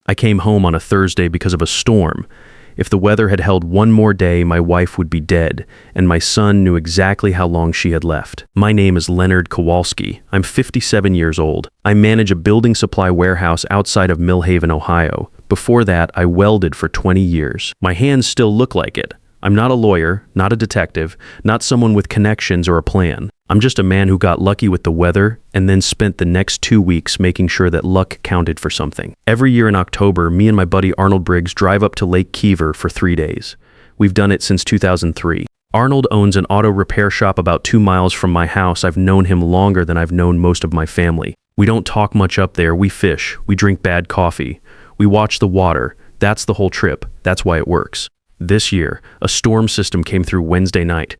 I came home on a Thursday because of a storm. If the weather had held one more day, my wife would be dead, and my son knew exactly how long she had left. My name is Leonard Kowalski. I'm 57 years old. I manage a building supply warehouse outside of Millhaven, Ohio. Before that, I welded for 20 years. My hands still look like it. I'm not a lawyer, not a detective, not someone with connections or a plan. I'm just a man who got lucky with the weather and then spent the next 2 weeks making sure that luck counted for something. Every year in October, me and my buddy Arnold Briggs drive up to Lake Kiever for 3 days. We've done it since 2003. Arnold owns an auto repair shop about 2 miles from my house. I've known him longer than I've known most of my family. We don't talk much up there. We fish. We drink bad coffee. We watch the water. That's the whole trip. That's why it works. This year, a storm system came through Wednesday night.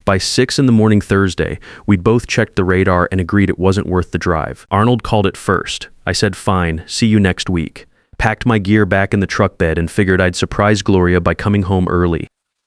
By 6 in the morning Thursday, we'd both checked the radar and agreed it wasn't worth the drive. Arnold called it first. I said, fine, see you next week. Packed my gear back in the truck bed and figured I'd surprise Gloria by coming home early.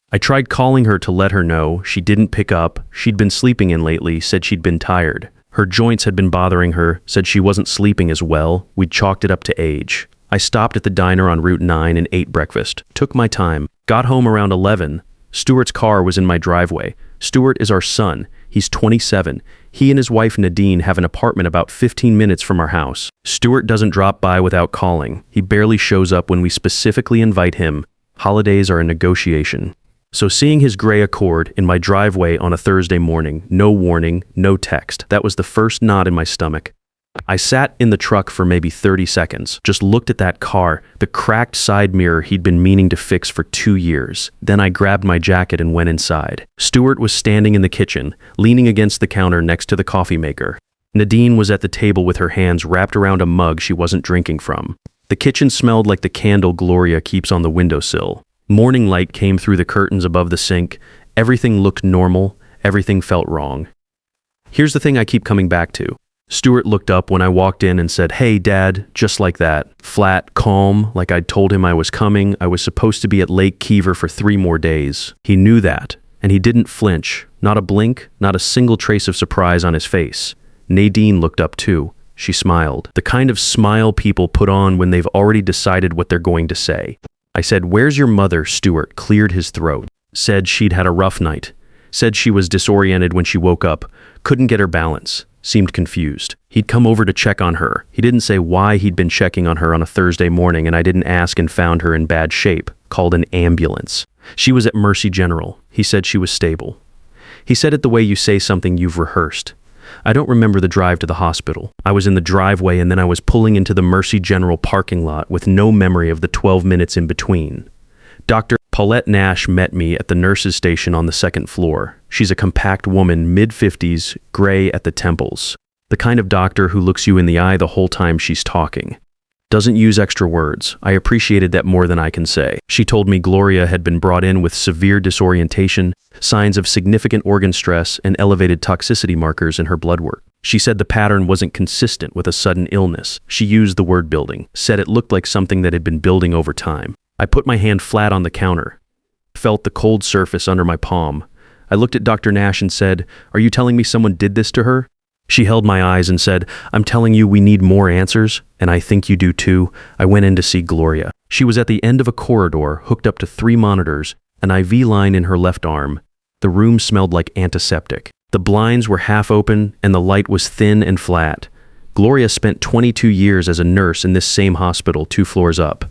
I tried calling her to let her know. She didn't pick up. She'd been sleeping in lately, said she'd been tired. Her joints had been bothering her, said she wasn't sleeping as well. We'd chalked it up to age. I stopped at the diner on Route 9 and ate breakfast. Took my time. Got home around 11. Stuart's car was in my driveway. Stuart is our son. He's 27. He and his wife Nadine have an apartment about 15 minutes from our house. Stuart doesn't drop by without calling. He barely shows up when we specifically invite him. Holidays are a negotiation. So seeing his gray Accord in my driveway on a Thursday morning, no warning, no text, that was the first knot in my stomach. I sat in the truck for maybe 30 seconds, just looked at that car, the cracked side mirror he'd been meaning to fix for 2 years. Then I grabbed my jacket and went inside. Stuart was standing in the kitchen, leaning against the counter next to the coffee maker. Nadine was at the table with her hands wrapped around a mug she wasn't drinking from. The kitchen smelled like the candle Gloria keeps on the windowsill. Morning light came through the curtains above the sink. Everything looked normal. Everything felt wrong. Here's the thing I keep coming back to. Stuart looked up when I walked in and said, "Hey, Dad," just like that. Flat, calm, like I'd told him I was coming. I was supposed to be at Lake Kiever for 3 more days. He knew that, and he didn't flinch. Not a blink, not a single trace of surprise on his face. Nadine looked up too. She smiled. The kind of smile people put on when they've already decided what they're going to say. I said, "Where's your mother?" Stuart cleared his throat. Said she'd had a rough night. Said she was disoriented when she woke up. Couldn't get her balance. Seemed confused. He'd come over to check on her. He didn't say why he'd been checking on her on a Thursday morning, and I didn't ask and found her in bad shape. Called an ambulance. She was at Mercy General. He said she was stable. He said it the way you say something you've rehearsed. I don't remember the drive to the hospital. I was in the driveway and then I was pulling into the Mercy General parking lot with no memory of the 12 minutes in between. Dr. Paulette Nash met me at the nurse's station on the 2nd floor. She's a compact woman, mid-50s, gray at the temples. The kind of doctor who looks you in the eye the whole time she's talking. Doesn't use extra words. I appreciated that more than I can say. She told me Gloria had been brought in with severe disorientation, signs of significant organ stress, and elevated toxicity markers in her blood work. She said the pattern wasn't consistent with a sudden illness. She used the word building, said it looked like something that had been building over time. I put my hand flat on the counter, felt the cold surface under my palm. I looked at Dr. Nash and said, "Are you telling me someone did this to her?" She held my eyes and said, "I'm telling you we need more answers, and I think you do too." I went in to see Gloria. She was at the end of a corridor, hooked up to 3 monitors, an IV line in her left arm. The room smelled like antiseptic. The blinds were half open, and the light was thin and flat. Gloria spent 22 years as a nurse in this same hospital 2 floors up.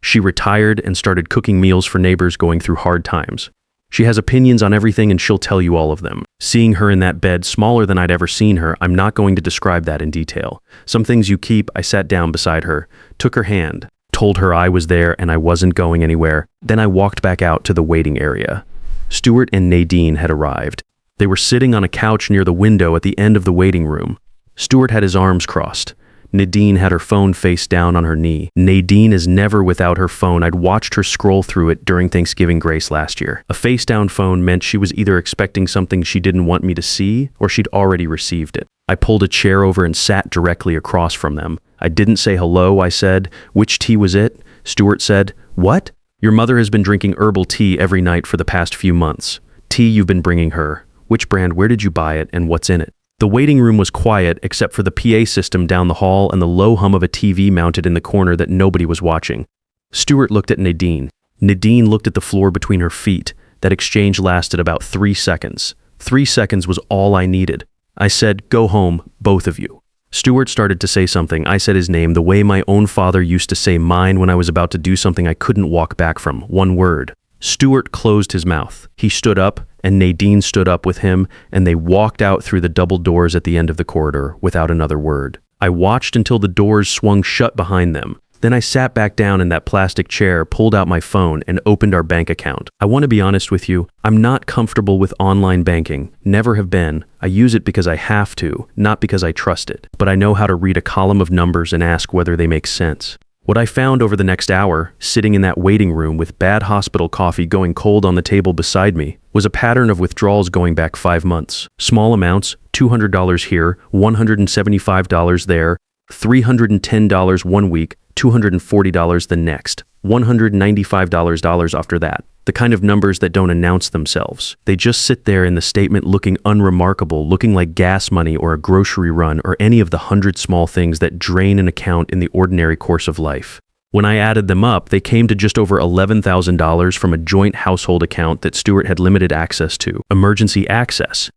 She retired and started cooking meals for neighbors going through hard times. She has opinions on everything and she'll tell you all of them. Seeing her in that bed, smaller than I'd ever seen her, I'm not going to describe that in detail. Some things you keep. I sat down beside her, took her hand, told her I was there and I wasn't going anywhere. Then I walked back out to the waiting area. Stuart and Nadine had arrived. They were sitting on a couch near the window at the end of the waiting room. Stuart had his arms crossed. Nadine had her phone face down on her knee. Nadine is never without her phone. I'd watched her scroll through it during Thanksgiving Grace last year. A face-down phone meant she was either expecting something she didn't want me to see, or she'd already received it. I pulled a chair over and sat directly across from them. I didn't say hello, I said. "Which tea was it?" Stuart said, "What? Your mother has been drinking herbal tea every night for the past few months. Tea you've been bringing her. Which brand, where did you buy it, and what's in it?" The waiting room was quiet except for the PA system down the hall and the low hum of a TV mounted in the corner that nobody was watching. Stuart looked at Nadine. Nadine looked at the floor between her feet. That exchange lasted about 3 seconds. 3 seconds was all I needed. I said, "Go home, both of you." Stuart started to say something. I said his name the way my own father used to say mine when I was about to do something I couldn't walk back from. One word. Stuart closed his mouth. He stood up, and Nadine stood up with him, and they walked out through the double doors at the end of the corridor without another word. I watched until the doors swung shut behind them. Then I sat back down in that plastic chair, pulled out my phone, and opened our bank account. I want to be honest with you, I'm not comfortable with online banking. Never have been. I use it because I have to, not because I trust it. But I know how to read a column of numbers and ask whether they make sense. What I found over the next hour, sitting in that waiting room with bad hospital coffee going cold on the table beside me, was a pattern of withdrawals going back 5 months. Small amounts, $200 here, $175 there, $310 one week, $240 the next, $195 after that. The kind of numbers that don't announce themselves. They just sit there in the statement looking unremarkable, looking like gas money or a grocery run or any of the 100 small things that drain an account in the ordinary course of life. When I added them up, they came to just over $11,000 from a joint household account that Stuart had limited access to, emergency access.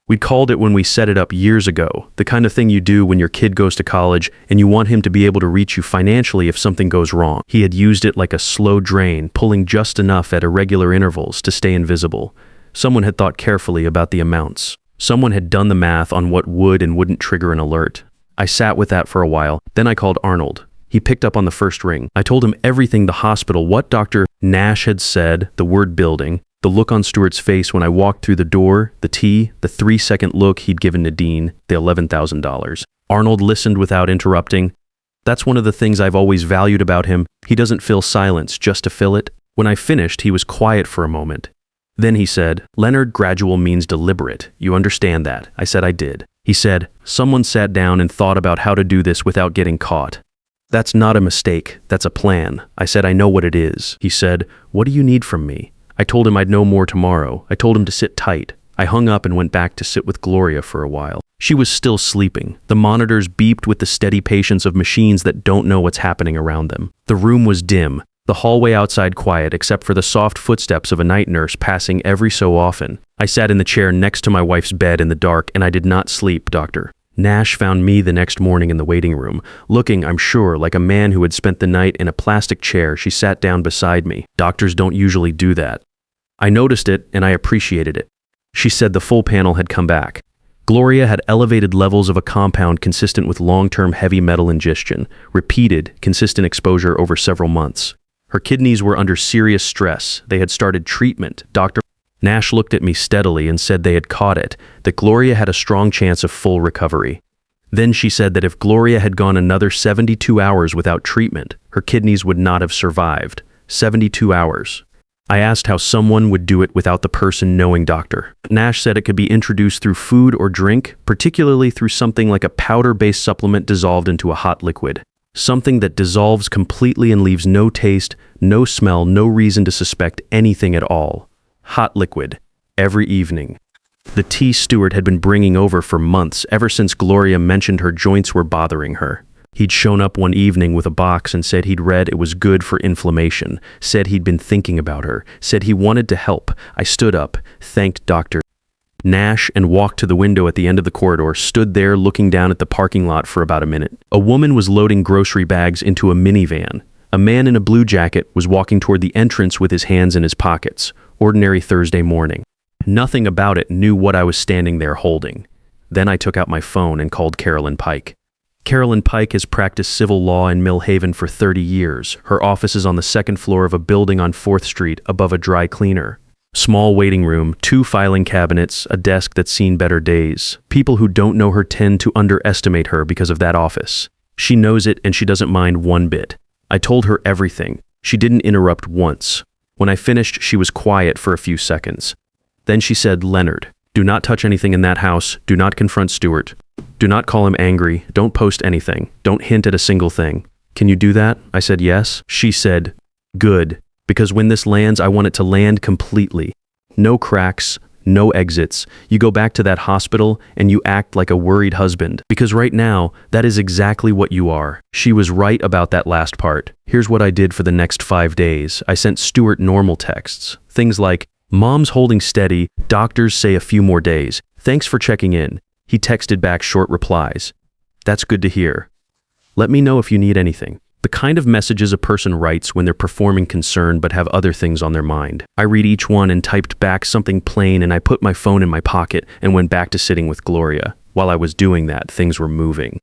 We'd called it when we set it up years ago, the kind of thing you do when your kid goes to college and you want him to be able to reach you financially if something goes wrong. He had used it like a slow drain, pulling just enough at irregular intervals to stay invisible. Someone had thought carefully about the amounts. Someone had done the math on what would and wouldn't trigger an alert. I sat with that for a while. Then I called Arnold. He picked up on the first ring. I told him everything, the hospital, what Dr. Nash had said, the word building, the look on Stuart's face when I walked through the door, the tea, the 3-second look he'd given Nadine, the $11,000. Arnold listened without interrupting. That's one of the things I've always valued about him. He doesn't fill silence just to fill it. When I finished, he was quiet for a moment. Then he said, "Leonard, gradual means deliberate. You understand that?" I said I did. He said, "Someone sat down and thought about how to do this without getting caught. That's not a mistake. That's a plan." I said, "I know what it is." He said, "What do you need from me?" I told him I'd know more tomorrow. I told him to sit tight. I hung up and went back to sit with Gloria for a while. She was still sleeping. The monitors beeped with the steady patience of machines that don't know what's happening around them. The room was dim. The hallway outside quiet except for the soft footsteps of a night nurse passing every so often. I sat in the chair next to my wife's bed in the dark and I did not sleep, Dr. Nash found me the next morning in the waiting room, looking, I'm sure, like a man who had spent the night in a plastic chair. She sat down beside me. Doctors don't usually do that. I noticed it, and I appreciated it. She said the full panel had come back. Gloria had elevated levels of a compound consistent with long-term heavy metal ingestion, repeated, consistent exposure over several months. Her kidneys were under serious stress. They had started treatment. Dr. Nash looked at me steadily and said they had caught it, that Gloria had a strong chance of full recovery. Then she said that if Gloria had gone another 72 hours without treatment, her kidneys would not have survived. 72 hours. I asked how someone would do it without the person knowing Dr. Nash said it could be introduced through food or drink, particularly through something like a powder-based supplement dissolved into a hot liquid. Something that dissolves completely and leaves no taste, no smell, no reason to suspect anything at all. Hot liquid. Every evening. The tea Stuart had been bringing over for months, ever since Gloria mentioned her joints were bothering her. He'd shown up one evening with a box and said he'd read it was good for inflammation, said he'd been thinking about her, said he wanted to help. I stood up, thanked Dr. Nash, and walked to the window at the end of the corridor, stood there looking down at the parking lot for about a minute. A woman was loading grocery bags into a minivan. A man in a blue jacket was walking toward the entrance with his hands in his pockets. Ordinary Thursday morning. Nothing about it knew what I was standing there holding. Then I took out my phone and called Carolyn Pike. Carolyn Pike has practiced civil law in Mill Haven for 30 years. Her office is on the second floor of a building on 4th Street above a dry cleaner. Small waiting room, 2 filing cabinets, a desk that's seen better days. People who don't know her tend to underestimate her because of that office. She knows it and she doesn't mind one bit. I told her everything. She didn't interrupt once. When I finished, she was quiet for a few seconds. Then she said, "Leonard, do not touch anything in that house. Do not confront Stuart. Do not call him angry. Don't post anything. Don't hint at a single thing. Can you do that?" I said yes. She said, "Good, because when this lands, I want it to land completely. No cracks, no exits. You go back to that hospital and you act like a worried husband. Because right now, that is exactly what you are. She was right about that last part. Here's what I did for the next 5 days. I sent Stuart normal texts. Things like, "Mom's holding steady, doctors say a few more days. Thanks for checking in." He texted back short replies. "That's good to hear. Let me know if you need anything." The kind of messages a person writes when they're performing concern but have other things on their mind. I read each one and typed back something plain, and I put my phone in my pocket and went back to sitting with Gloria. While I was doing that, things were moving.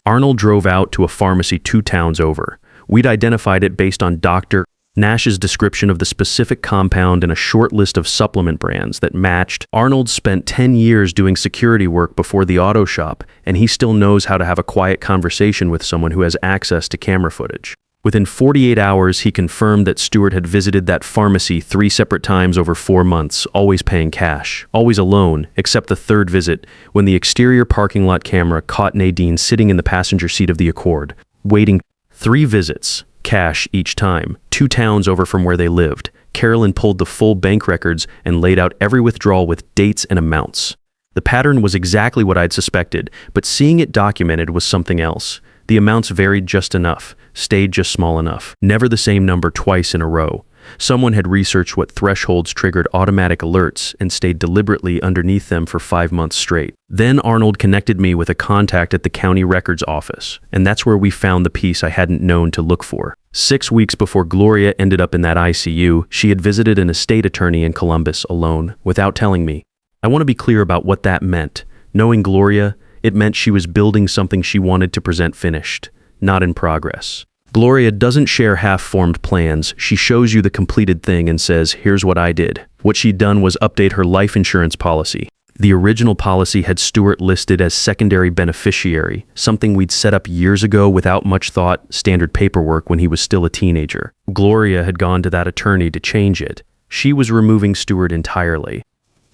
Arnold drove out to a pharmacy 2 towns over. We'd identified it based on Dr. Nash's description of the specific compound and a short list of supplement brands that matched. Arnold spent 10 years doing security work before the auto shop, and he still knows how to have a quiet conversation with someone who has access to camera footage. Within 48 hours, he confirmed that Stuart had visited that pharmacy 3 separate times over 4 months, always paying cash, always alone, except the 3rd visit, when the exterior parking lot camera caught Nadine sitting in the passenger seat of the Accord, waiting. 3 visits. Cash each time, 2 towns over from where they lived. Carolyn pulled the full bank records and laid out every withdrawal with dates and amounts. The pattern was exactly what I'd suspected, but seeing it documented was something else. The amounts varied just enough, stayed just small enough, never the same number twice in a row. Someone had researched what thresholds triggered automatic alerts and stayed deliberately underneath them for 5 months straight. Then Arnold connected me with a contact at the county records office, and that's where we found the piece I hadn't known to look for. 6 weeks before Gloria ended up in that ICU, she had visited an estate attorney in Columbus alone, without telling me. I want to be clear about what that meant. Knowing Gloria, it meant she was building something she wanted to present finished, not in progress. Gloria doesn't share half-formed plans. She shows you the completed thing and says, "Here's what I did." What she'd done was update her life insurance policy. The original policy had Stuart listed as secondary beneficiary, something we'd set up years ago without much thought, standard paperwork when he was still a teenager. Gloria had gone to that attorney to change it. She was removing Stuart entirely.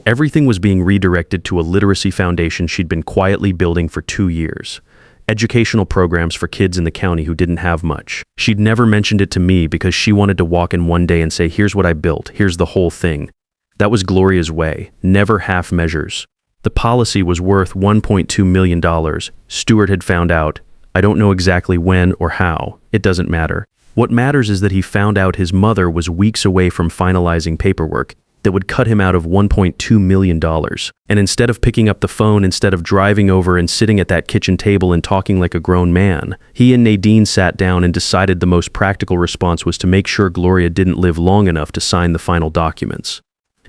Everything was being redirected to a literacy foundation she'd been quietly building for 2 years. Educational programs for kids in the county who didn't have much. She'd never mentioned it to me because she wanted to walk in one day and say, "Here's what I built, here's the whole thing." That was Gloria's way, never half measures. The policy was worth $1.2 million. Stuart had found out. I don't know exactly when or how. It doesn't matter. What matters is that he found out his mother was weeks away from finalizing paperwork that would cut him out of $1.2 million. And instead of picking up the phone, instead of driving over and sitting at that kitchen table and talking like a grown man, he and Nadine sat down and decided the most practical response was to make sure Gloria didn't live long enough to sign the final documents.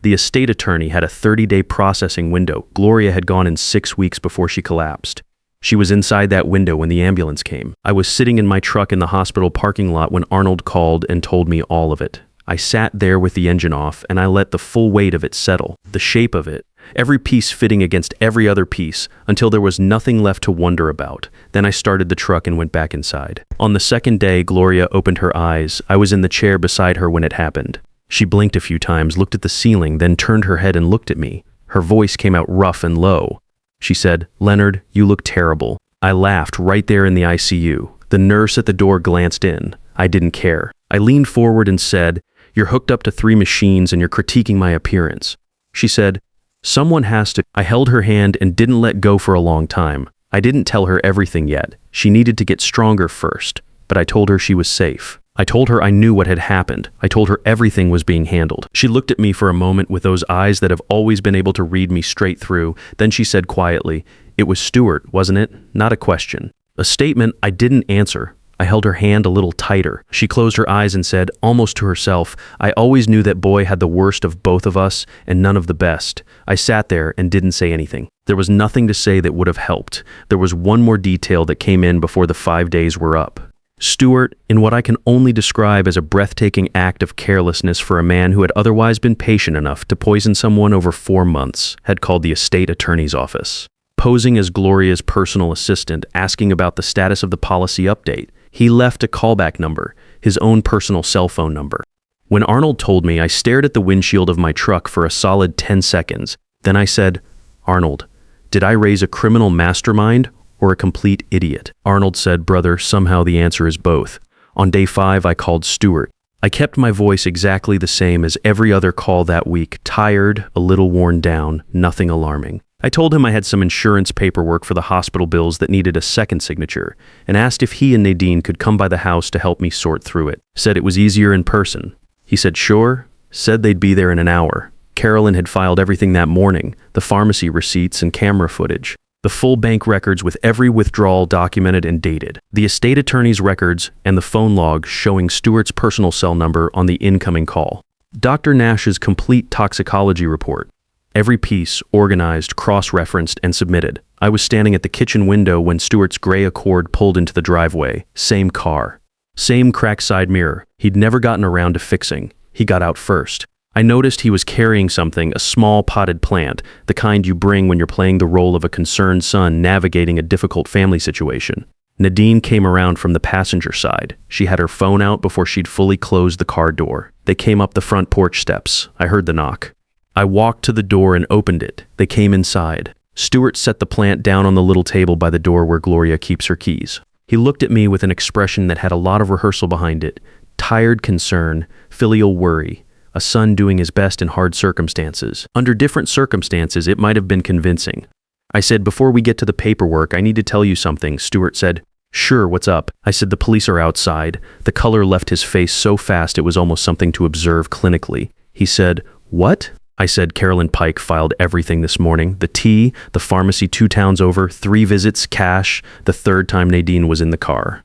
The estate attorney had a 30-day processing window. Gloria had gone in 6 weeks before she collapsed. She was inside that window when the ambulance came. I was sitting in my truck in the hospital parking lot when Arnold called and told me all of it. I sat there with the engine off, and I let the full weight of it settle, the shape of it, every piece fitting against every other piece, until there was nothing left to wonder about. Then I started the truck and went back inside. On the 2nd day, Gloria opened her eyes. I was in the chair beside her when it happened. She blinked a few times, looked at the ceiling, then turned her head and looked at me. Her voice came out rough and low. She said, "Leonard, you look terrible." I laughed right there in the ICU. The nurse at the door glanced in. I didn't care. I leaned forward and said, "You're hooked up to 3 machines and you're critiquing my appearance." She said, "Someone has to." I held her hand and didn't let go for a long time. I didn't tell her everything yet. She needed to get stronger first, but I told her she was safe. I told her I knew what had happened. I told her everything was being handled. She looked at me for a moment with those eyes that have always been able to read me straight through. Then she said quietly, "It was Stuart, wasn't it?" Not a question. A statement I didn't answer. I held her hand a little tighter. She closed her eyes and said, almost to herself, "I always knew that boy had the worst of both of us and none of the best." I sat there and didn't say anything. There was nothing to say that would have helped. There was one more detail that came in before the 5 days were up. Stuart, in what I can only describe as a breathtaking act of carelessness for a man who had otherwise been patient enough to poison someone over 4 months, had called the estate attorney's office. Posing as Gloria's personal assistant, asking about the status of the policy update, he left a callback number, his own personal cell phone number. When Arnold told me, I stared at the windshield of my truck for a solid 10 seconds. Then I said, "Arnold, did I raise a criminal mastermind or a complete idiot?" Arnold said, "Brother, somehow the answer is both. On day 5, I called Stuart. I kept my voice exactly the same as every other call that week, tired, a little worn down, nothing alarming. I told him I had some insurance paperwork for the hospital bills that needed a second signature, and asked if he and Nadine could come by the house to help me sort through it. Said it was easier in person. He said sure, said they'd be there in an hour. Carolyn had filed everything that morning, the pharmacy receipts and camera footage, the full bank records with every withdrawal documented and dated, the estate attorney's records, and the phone log showing Stuart's personal cell number on the incoming call. Dr. Nash's complete toxicology report. Every piece organized, cross-referenced, and submitted. I was standing at the kitchen window when Stuart's gray Accord pulled into the driveway. Same car. Same cracked side mirror. He'd never gotten around to fixing. He got out first. I noticed he was carrying something, a small potted plant, the kind you bring when you're playing the role of a concerned son navigating a difficult family situation. Nadine came around from the passenger side. She had her phone out before she'd fully closed the car door. They came up the front porch steps. I heard the knock. I walked to the door and opened it. They came inside. Stuart set the plant down on the little table by the door where Gloria keeps her keys. He looked at me with an expression that had a lot of rehearsal behind it. Tired concern, filial worry, a son doing his best in hard circumstances. Under different circumstances, it might have been convincing. I said, "Before we get to the paperwork, I need to tell you something." Stuart said, "Sure, what's up?" I said, "The police are outside." The color left his face so fast it was almost something to observe clinically. He said, "What?" I said, "Carolyn Pike filed everything this morning. The tea, the pharmacy 2 towns over, 3 visits, cash, the 3rd time Nadine was in the car.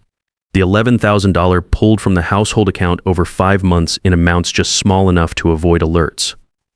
The $11,000 pulled from the household account over 5 months in amounts just small enough to avoid alerts.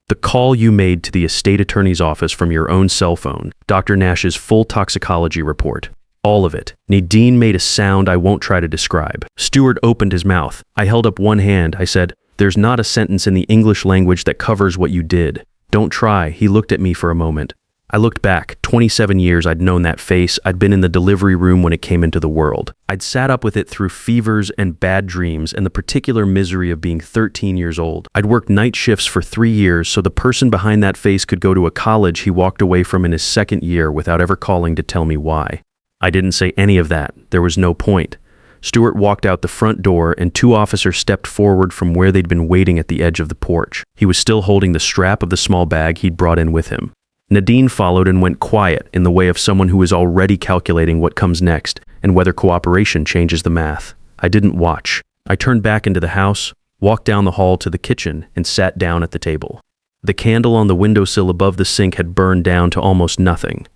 The call you made to the estate attorney's office from your own cell phone, Dr. Nash's full toxicology report. All of it. Nadine made a sound I won't try to describe. Stuart opened his mouth. I held up one hand. I said, "There's not a sentence in the English language that covers what you did. Don't try." He looked at me for a moment. I looked back. 27 years I'd known that face. I'd been in the delivery room when it came into the world. I'd sat up with it through fevers and bad dreams and the particular misery of being 13 years old. I'd worked night shifts for 3 years so the person behind that face could go to a college he walked away from in his 2nd year without ever calling to tell me why. I didn't say any of that. There was no point. Stuart walked out the front door and 2 officers stepped forward from where they'd been waiting at the edge of the porch. He was still holding the strap of the small bag he'd brought in with him. Nadine followed and went quiet in the way of someone who is already calculating what comes next and whether cooperation changes the math. I didn't watch. I turned back into the house, walked down the hall to the kitchen, and sat down at the table. The candle on the windowsill above the sink had burned down to almost nothing.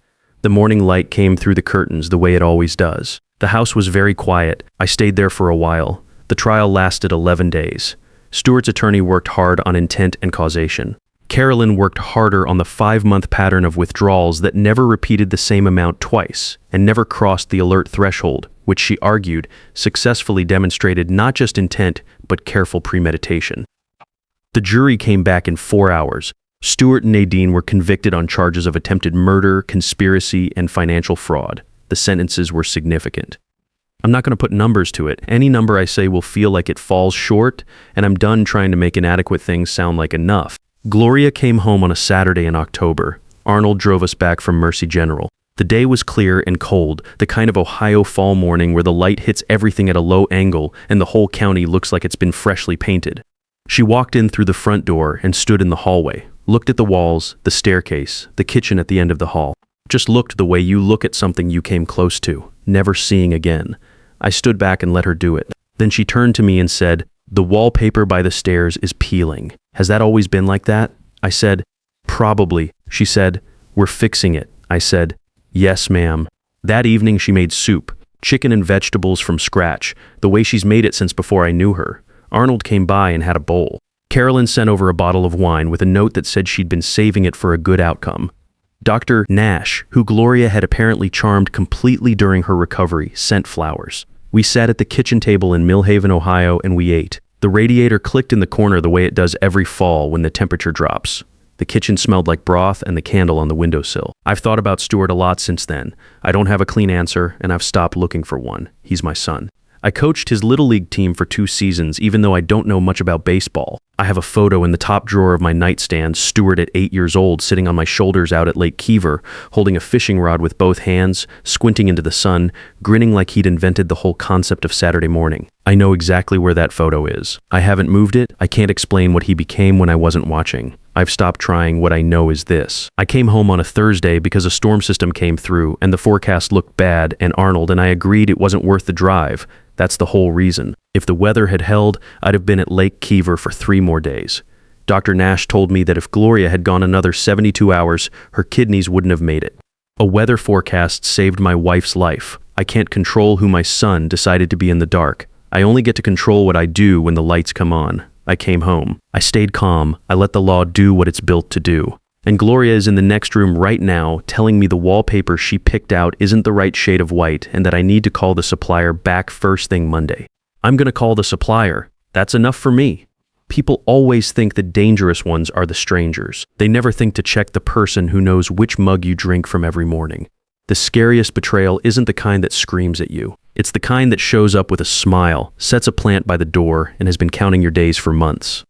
The morning light came through the curtains the way it always does. The house was very quiet. I stayed there for a while. The trial lasted 11 days. Stuart's attorney worked hard on intent and causation. Carolyn worked harder on the 5-month pattern of withdrawals that never repeated the same amount twice and never crossed the alert threshold, which she argued successfully demonstrated not just intent, but careful premeditation. The jury came back in 4 hours. Stuart and Nadine were convicted on charges of attempted murder, conspiracy, and financial fraud. The sentences were significant. I'm not going to put numbers to it. Any number I say will feel like it falls short, and I'm done trying to make inadequate things sound like enough. Gloria came home on a Saturday in October. Arnold drove us back from Mercy General. The day was clear and cold, the kind of Ohio fall morning where the light hits everything at a low angle and the whole county looks like it's been freshly painted. She walked in through the front door and stood in the hallway, looked at the walls, the staircase, the kitchen at the end of the hall. Just looked the way you look at something you came close to, never seeing again. I stood back and let her do it. Then she turned to me and said, "The wallpaper by the stairs is peeling. Has that always been like that?" I said, "Probably." She said, "We're fixing it." I said, "Yes, ma'am." That evening she made soup, chicken and vegetables from scratch, the way she's made it since before I knew her. Arnold came by and had a bowl. Carolyn sent over a bottle of wine with a note that said she'd been saving it for a good outcome. Dr. Nash, who Gloria had apparently charmed completely during her recovery, sent flowers. We sat at the kitchen table in Millhaven, Ohio, and we ate. The radiator clicked in the corner the way it does every fall when the temperature drops. The kitchen smelled like broth and the candle on the windowsill. I've thought about Stuart a lot since then. I don't have a clean answer, and I've stopped looking for one. He's my son. I coached his Little League team for 2 seasons, even though I don't know much about baseball. I have a photo in the top drawer of my nightstand, Stuart at 8 years old, sitting on my shoulders out at Lake Keever, holding a fishing rod with both hands, squinting into the sun, grinning like he'd invented the whole concept of Saturday morning. I know exactly where that photo is. I haven't moved it. I can't explain what he became when I wasn't watching. I've stopped trying. What I know is this. I came home on a Thursday because a storm system came through and the forecast looked bad, and Arnold and I agreed it wasn't worth the drive. That's the whole reason. If the weather had held, I'd have been at Lake Keever for 3 more days. Dr. Nash told me that if Gloria had gone another 72 hours, her kidneys wouldn't have made it. A weather forecast saved my wife's life. I can't control who my son decided to be in the dark. I only get to control what I do when the lights come on. I came home. I stayed calm. I let the law do what it's built to do. And Gloria is in the next room right now telling me the wallpaper she picked out isn't the right shade of white and that I need to call the supplier back first thing Monday. I'm going to call the supplier. That's enough for me. People always think the dangerous ones are the strangers. They never think to check the person who knows which mug you drink from every morning. The scariest betrayal isn't the kind that screams at you. It's the kind that shows up with a smile, sets a plant by the door, and has been counting your days for months.